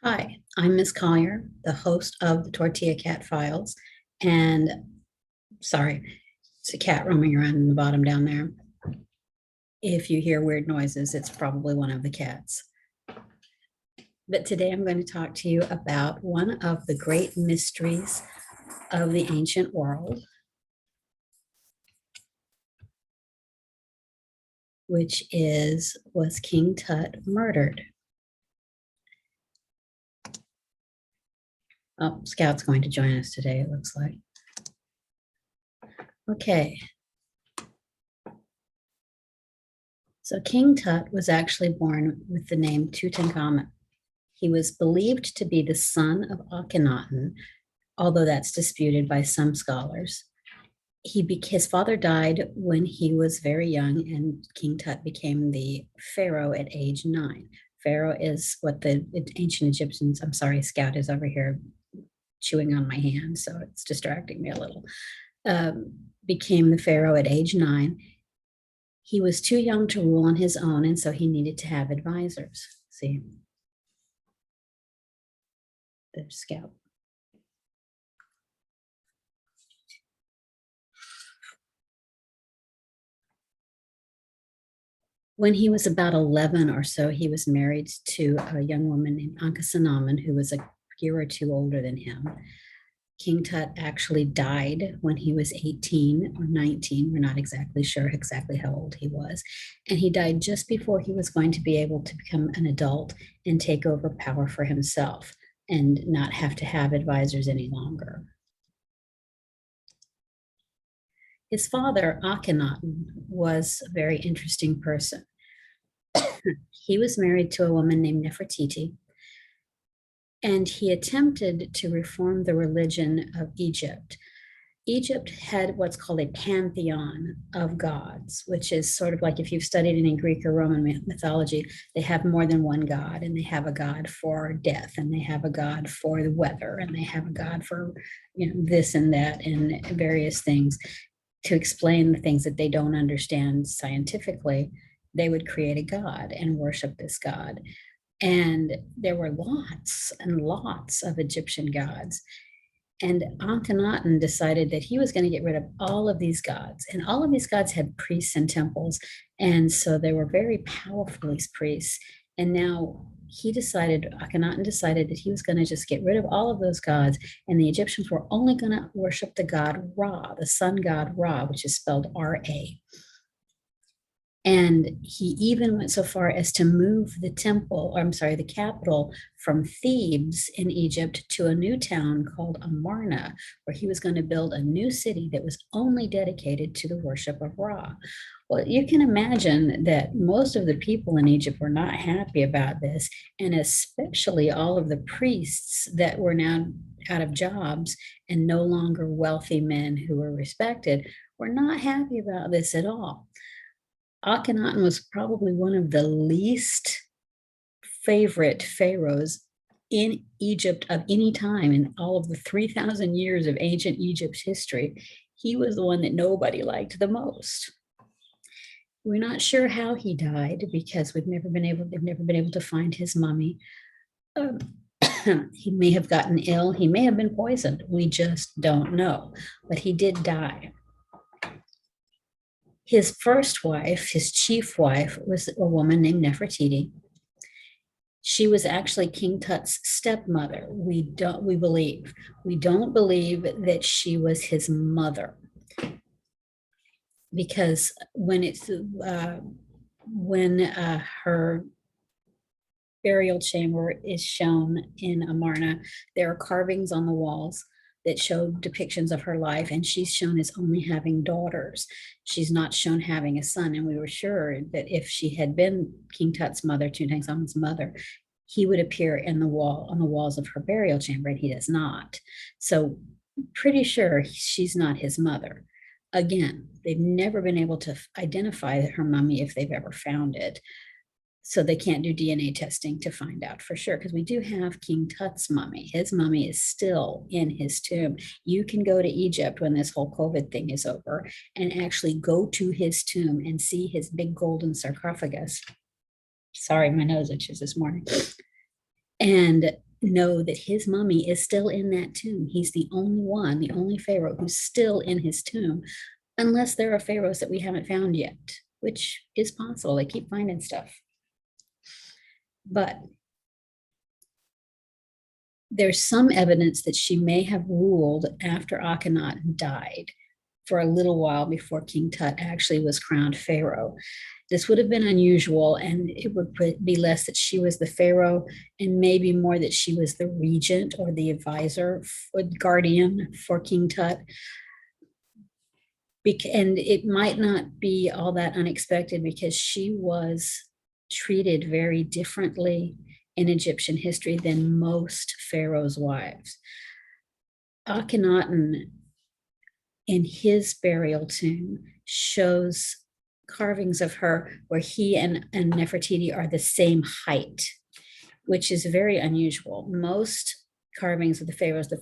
Hi, I'm Miss Collier, the host of the Tortilla Cat Files. And sorry, it's a cat roaming around in the bottom down there. If you hear weird noises, it's probably one of the cats. But today I'm going to talk to you about one of the great mysteries of the ancient world, which was King Tut murdered? Oh, Scout's going to join us today, it looks like. Okay. So King Tut was actually born with the name Tutankhamun. He was believed to be the son of Akhenaten, although that's disputed by some scholars. His father died when he was very young, and King Tut became the pharaoh at age 9. Pharaoh is what the ancient Egyptians, I'm sorry, Scout is over here chewing on my hand, so it's distracting me a little, became the pharaoh at age 9. He was too young to rule on his own, and so he needed to have advisors. See, the Scout. When he was about 11 or so, he was married to a young woman named Akhenaten, who was a year or two older than him. King Tut actually died when he was 18 or 19. We're not exactly sure exactly how old he was. And he died just before he was going to be able to become an adult and take over power for himself and not have to have advisors any longer. His father, Akhenaten, was a very interesting person. He was married to a woman named Nefertiti, and he attempted to reform the religion of Egypt. Egypt had what's called a pantheon of gods, which is sort of like if you've studied any Greek or Roman mythology, they have more than one god, and they have a god for death, and they have a god for the weather, and they have a god for this and that and various things. To explain the things that they don't understand scientifically, they would create a god and worship this god. And there were lots and lots of Egyptian gods. And Akhenaten decided that he was going to get rid of all of these gods. And all of these gods had priests and temples. And so they were very powerful, these priests. And now Akhenaten decided that he was going to just get rid of all of those gods. And the Egyptians were only going to worship the god Ra, the sun god Ra, which is spelled R-A. And he even went so far as to move the capital from Thebes in Egypt to a new town called Amarna, where he was going to build a new city that was only dedicated to the worship of Ra. Well, you can imagine that most of the people in Egypt were not happy about this, and especially all of the priests that were now out of jobs and no longer wealthy men who were respected were not happy about this at all. Akhenaten was probably one of the least favorite pharaohs in Egypt of any time in all of the 3,000 years of ancient Egypt's history. He was the one that nobody liked the most. We're not sure how he died because they've never been able to find his mummy. He may have gotten ill. He may have been poisoned. We just don't know, but he did die. His first wife, his chief wife, was a woman named Nefertiti. She was actually King Tut's stepmother. We don't believe that she was his mother, because when her burial chamber is shown in Amarna, there are carvings on the walls that show depictions of her life, and she's shown as only having daughters. She's not shown having a son, and we were sure that if she had been King Tut's mother, Tutankhamen's mother, he would appear on the walls of her burial chamber, and he does not. So pretty sure she's not his mother. Again, they've never been able to identify her mummy if they've ever found it. So they can't do DNA testing to find out for sure, because we do have King Tut's mummy. His mummy is still in his tomb. You can go to Egypt when this whole COVID thing is over and actually go to his tomb and see his big golden sarcophagus. Sorry, my nose itches this morning. And know that his mummy is still in that tomb. He's the only one, the only pharaoh who's still in his tomb, unless there are pharaohs that we haven't found yet, which is possible. They keep finding stuff. But there's some evidence that she may have ruled after Akhenaten died for a little while before King Tut actually was crowned pharaoh. This would have been unusual, and it would be less that she was the pharaoh and maybe more that she was the regent or the advisor or guardian for King Tut. And it might not be all that unexpected because she was treated very differently in Egyptian history than most pharaohs' wives. Akhenaten, in his burial tomb, shows carvings of her where he and Nefertiti are the same height, which is very unusual. Most carvings of the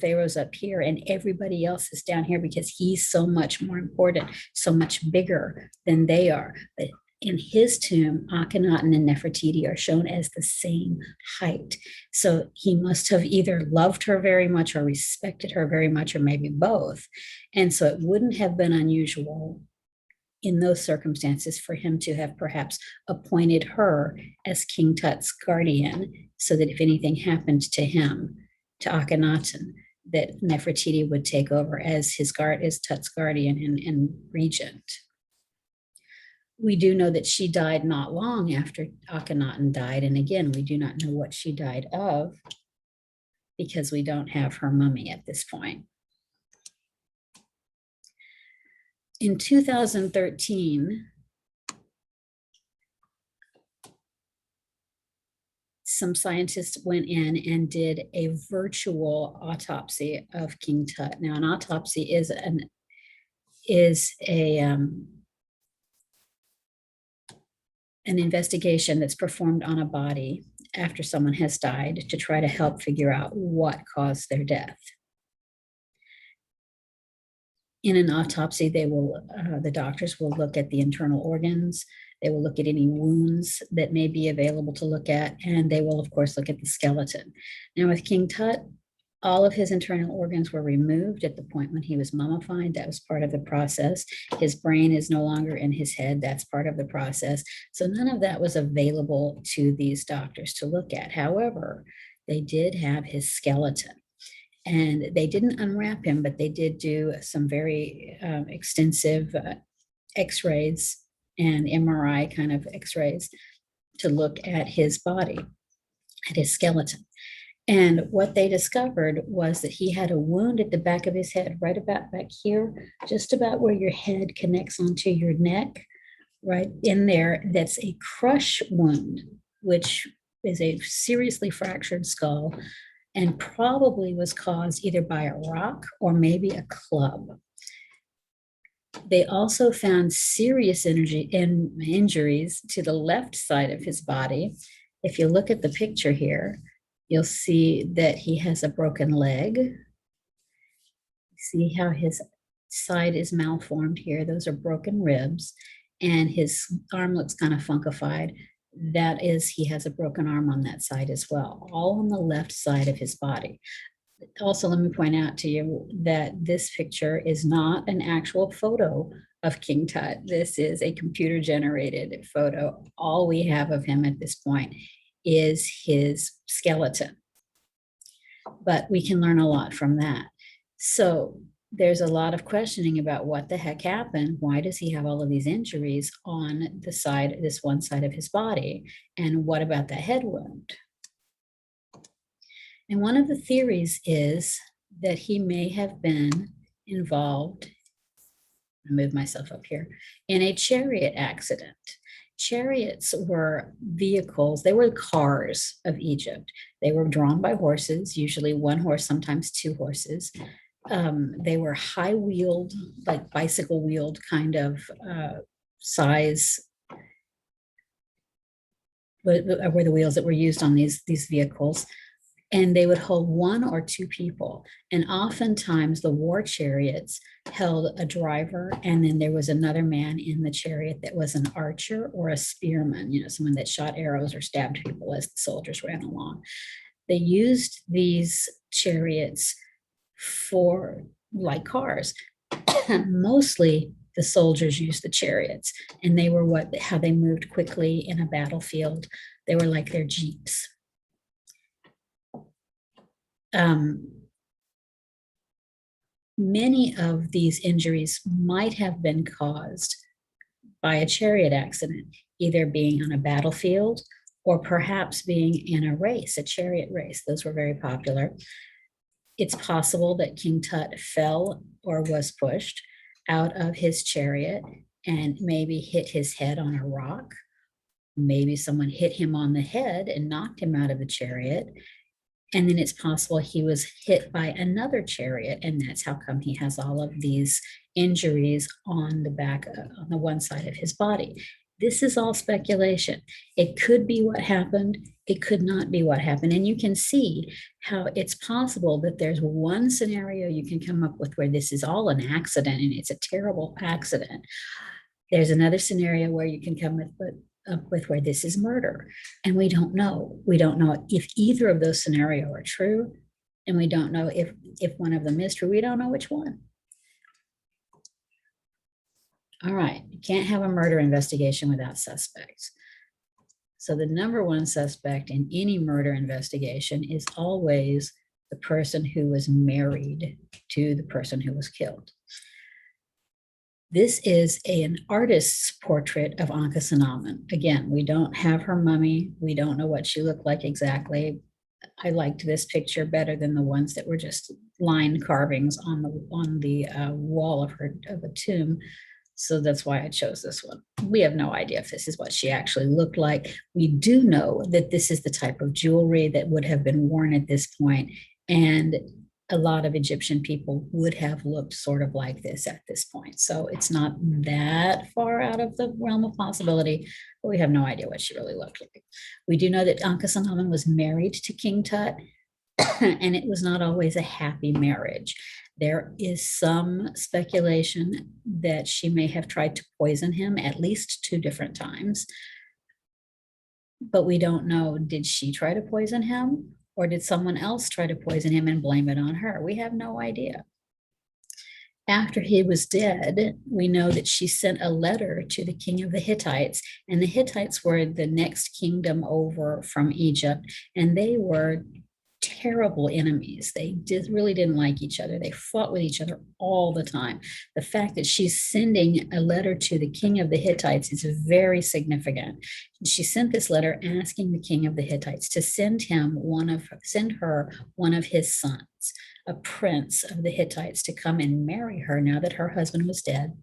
pharaoh's up here and everybody else is down here because he's so much more important, so much bigger than they are. But in his tomb, Akhenaten and Nefertiti are shown as the same height. So he must have either loved her very much or respected her very much, or maybe both. And so it wouldn't have been unusual in those circumstances for him to have perhaps appointed her as King Tut's guardian, so that if anything happened to him, to Akhenaten, that Nefertiti would take over as Tut's guardian and regent. We do know that she died not long after Akhenaten died. And again, we do not know what she died of because we don't have her mummy at this point. In 2013, some scientists went in and did a virtual autopsy of King Tut. Now, an autopsy is an investigation that's performed on a body after someone has died to try to help figure out what caused their death. In an autopsy, the doctors will look at the internal organs. They will look at any wounds that may be available to look at, and they will, of course, look at the skeleton. Now, with King Tut, all of his internal organs were removed at the point when he was mummified. That was part of the process. His brain is no longer in his head. That's part of the process. So none of that was available to these doctors to look at. However, they did have his skeleton. And they didn't unwrap him, but they did do some very extensive x-rays and MRI kind of x-rays to look at his body, at his skeleton. And what they discovered was that he had a wound at the back of his head, right about back here, just about where your head connects onto your neck, right in there. That's a crush wound, which is a seriously fractured skull, and probably was caused either by a rock or maybe a club. They also found serious injuries to the left side of his body. If you look at the picture here, you'll see that he has a broken leg. See how his side is malformed here? Those are broken ribs, and his arm looks kind of funkified. That is, he has a broken arm on that side as well, all on the left side of his body. Also, let me point out to you that this picture is not an actual photo of King Tut. This is a computer-generated photo. All we have of him at this point is his skeleton. But we can learn a lot from that. So there's a lot of questioning about what the heck happened. Why does he have all of these injuries on the side, this one side of his body? And what about the head wound? And one of the theories is that he may have been involved, I'll move myself up here, in a chariot accident. Chariots were vehicles, they were cars of Egypt. They were drawn by horses, usually one horse, sometimes two horses. They were high-wheeled, like bicycle-wheeled kind of size, were the wheels that were used on these vehicles. And they would hold one or two people. And oftentimes the war chariots held a driver, and then there was another man in the chariot that was an archer or a spearman, someone that shot arrows or stabbed people as the soldiers ran along. They used these chariots for like cars. Mostly the soldiers used the chariots, and they were how they moved quickly in a battlefield. They were like their jeeps. Many of these injuries might have been caused by a chariot accident, either being on a battlefield or perhaps being in a race, a chariot race. Those were very popular. It's possible that King Tut fell or was pushed out of his chariot and maybe hit his head on a rock. Maybe someone hit him on the head and knocked him out of the chariot. And then it's possible he was hit by another chariot, and that's how come he has all of these injuries on the back, on the one side of his body. This is all speculation. It could be what happened. It could not be what happened. And you can see how it's possible that there's one scenario you can come up with where this is all an accident and it's a terrible accident. There's another scenario where you can come up with where this is murder. And we don't know. We don't know if either of those scenarios are true. And we don't know if one of them is true. We don't know which one. All right, you can't have a murder investigation without suspects. So the number one suspect in any murder investigation is always the person who was married to the person who was killed. This is an artist's portrait of Akhenaten. Again, we don't have her mummy. We don't know what she looked like exactly. I liked this picture better than the ones that were just line carvings on the wall of a tomb. So that's why I chose this one. We have no idea if this is what she actually looked like. We do know that this is the type of jewelry that would have been worn at this point, and a lot of Egyptian people would have looked sort of like this at this point. So it's not that far out of the realm of possibility, but we have no idea what she really looked like. We do know that Akhenaten was married to King Tut, and it was not always a happy marriage. There is some speculation that she may have tried to poison him at least 2 different times. But we don't know, did she try to poison him? Or did someone else try to poison him and blame it on her? We have no idea. After he was dead, we know that she sent a letter to the king of the Hittites, and the Hittites were the next kingdom over from Egypt, and they were terrible enemies. They really didn't like each other. They fought with each other all the time. The fact that she's sending a letter to the king of the Hittites is very significant. She sent this letter asking the king of the Hittites to send her one of his sons, a prince of the Hittites, to come and marry her now that her husband was dead,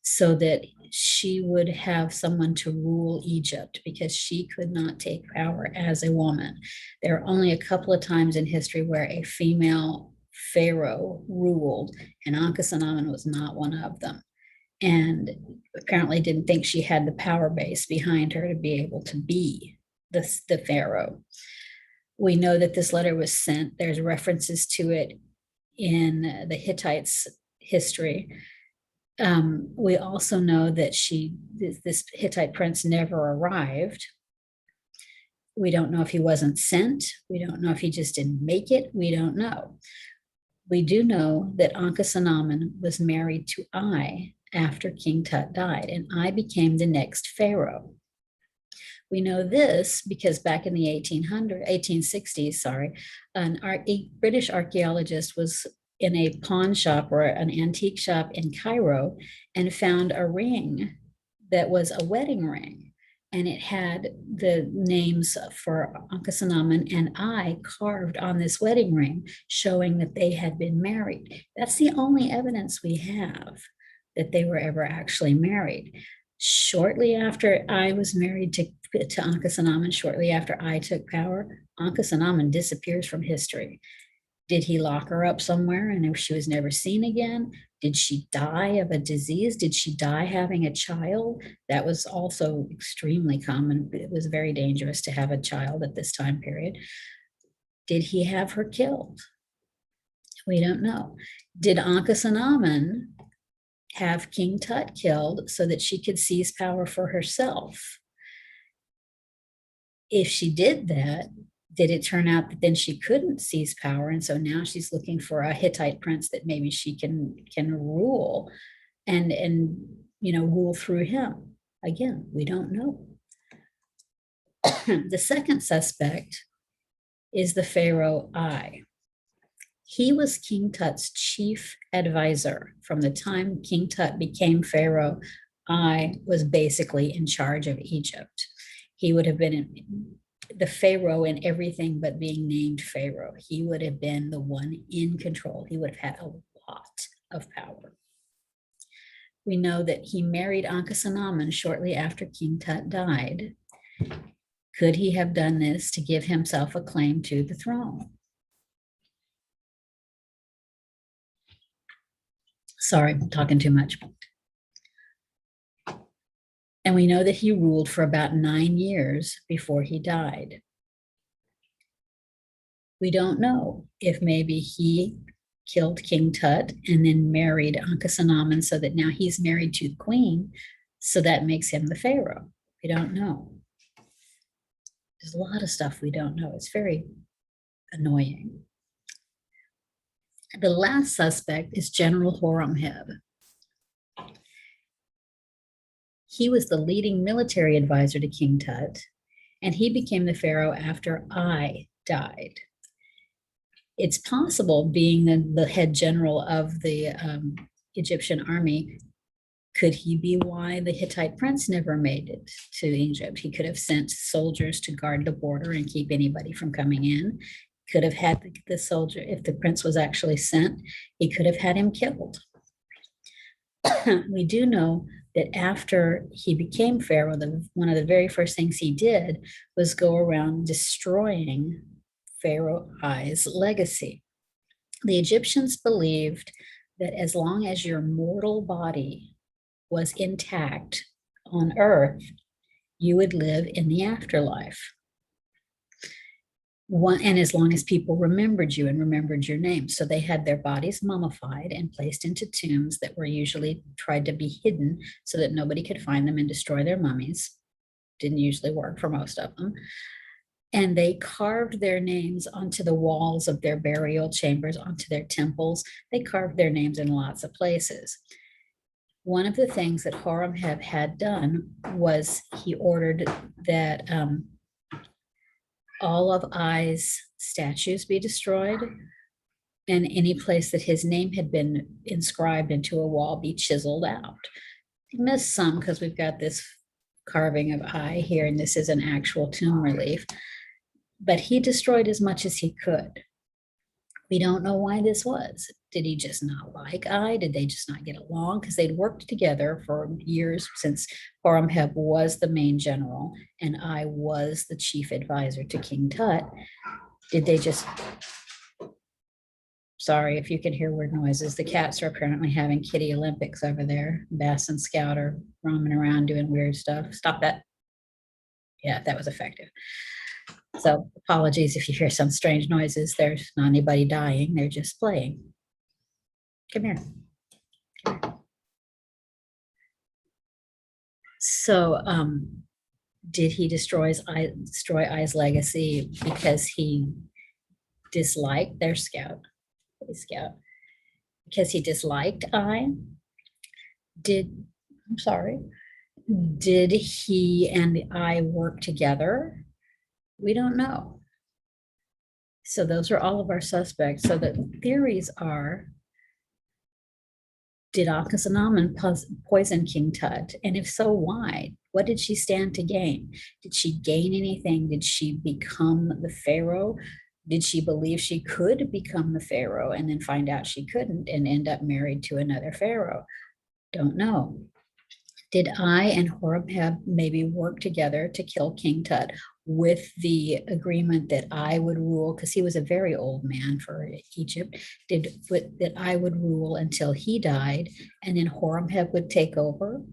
so that she would have someone to rule Egypt, because she could not take power as a woman. There are only a couple of times in history where a female pharaoh ruled, and Akhenaten was not one of them, and apparently didn't think she had the power base behind her to be able to be the pharaoh. We know that this letter was sent. There's references to it in the Hittites' history. We also know that this Hittite prince never arrived. We don't know if he wasn't sent. We don't know if he just didn't make it. We don't know. We do know that Akhenaten was married to Ai after King Tut died, and Ai became the next pharaoh. We know this because back in the 1860s, a British archaeologist was in a pawn shop or an antique shop in Cairo and found a ring that was a wedding ring. And it had the names for Akhenaten and Ai carved on this wedding ring, showing that they had been married. That's the only evidence we have that they were ever actually married. Shortly after Ai was married to Akhenaten, shortly after Ai took power, Akhenaten disappears from history. Did he lock her up somewhere and she was never seen again? Did she die of a disease? Did she die having a child? That was also extremely common. It was very dangerous to have a child at this time period. Did he have her killed? We don't know. Did Akhenaten have King Tut killed so that she could seize power for herself? If she did that, Did it turn out that then she couldn't seize power, and so now she's looking for a Hittite prince that maybe she can rule and rule through him? Again, we don't know. The second suspect is the Pharaoh Ai. He was King Tut's chief advisor. From the time King Tut became Pharaoh, Ai was basically in charge of Egypt. He would have been the Pharaoh in everything but being named Pharaoh. He would have been the one in control. He would have had a lot of power. We know that he married Akhenaten shortly after King Tut died. Could he have done this to give himself a claim to the throne? Sorry, I'm talking too much. And we know that he ruled for about 9 years before he died. We don't know if maybe he killed King Tut and then married Akhenaten so that now he's married to the queen, so that makes him the pharaoh. We don't know. There's a lot of stuff we don't know. It's very annoying. The last suspect is General Horemheb. He was the leading military advisor to King Tut, and he became the pharaoh after Ai died. It's possible, being the head general of the Egyptian army, could he be why the Hittite prince never made it to Egypt? He could have sent soldiers to guard the border and keep anybody from coming in. Could have had the soldier, if the prince was actually sent, he could have had him killed. We do know that after he became pharaoh, one of the very first things he did was go around destroying Pharaoh Ai's legacy. The Egyptians believed that as long as your mortal body was intact on earth, you would live in the afterlife. And as long as people remembered you and remembered your name. So they had their bodies mummified and placed into tombs that were usually tried to be hidden so that nobody could find them and destroy their mummies. Didn't usually work for most of them. And they carved their names onto the walls of their burial chambers, onto their temples. They carved their names in lots of places. One of the things that Horemheb had done was he ordered that all of Ai's statues be destroyed, and any place that his name had been inscribed into a wall be chiseled out. I missed some because we've got this carving of Ai here, and this is an actual tomb relief. But he destroyed as much as he could. We don't know why this was. Did he just not like Ai? Did they just not get along? Because they'd worked together for years since Horemheb was the main general and Ai was the chief advisor to King Tut. Did they just... Sorry if you can hear weird noises. The cats are apparently having kitty Olympics over there. Bass and Scout are roaming around doing weird stuff. Stop that. Yeah, that was effective. So apologies if you hear some strange noises. There's not anybody dying. They're just playing. Come here. So did he destroy Ai's legacy because he disliked their scout? Because he disliked Ai? Did he and Ai work together? We don't know. So those are all of our suspects. So the theories are, did Akhenaten poison King Tut? And if so, why? What did she stand to gain? Did she gain anything? Did she become the pharaoh? Did she believe she could become the pharaoh and then find out she couldn't and end up married to another pharaoh? Don't know. Did Ai and Horemheb maybe work together to kill King Tut with the agreement that Ai would rule, because he was a very old man for Egypt, that Ai would rule until he died and then Horemheb would take over?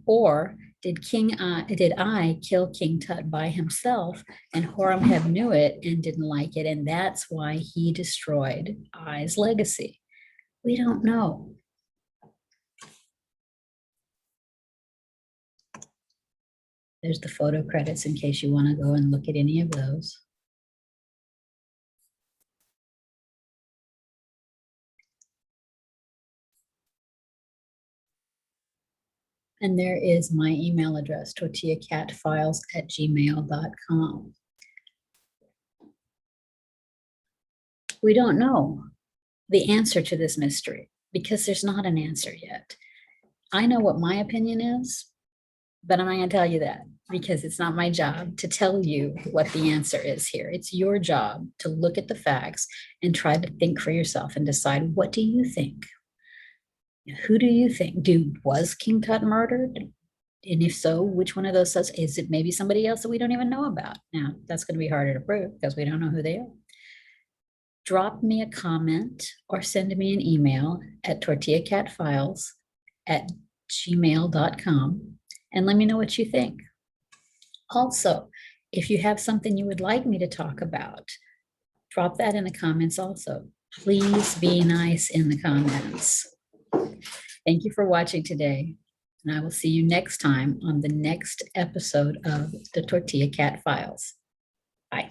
Or did Ai kill King Tut by himself and Horemheb knew it and didn't like it, and that's why he destroyed Ai's legacy? We don't know. There's the photo credits in case you want to go and look at any of those. And there is my email address, tortillacatfiles@gmail.com. We don't know the answer to this mystery because there's not an answer yet. I know what my opinion is, but I'm not going to tell you that because it's not my job to tell you what the answer is here. It's your job to look at the facts and try to think for yourself and decide, what do you think? Who do you think? Was King Tut murdered? And if so, which one of those says, is it maybe somebody else that we don't even know about? Now, that's going to be harder to prove because we don't know who they are. Drop me a comment or send me an email at tortillacatfiles@gmail.com and let me know what you think. Also, if you have something you would like me to talk about, drop that in the comments also. Please be nice in the comments. Thank you for watching today, and I will see you next time on the next episode of the Tortilla Cat Files. Bye.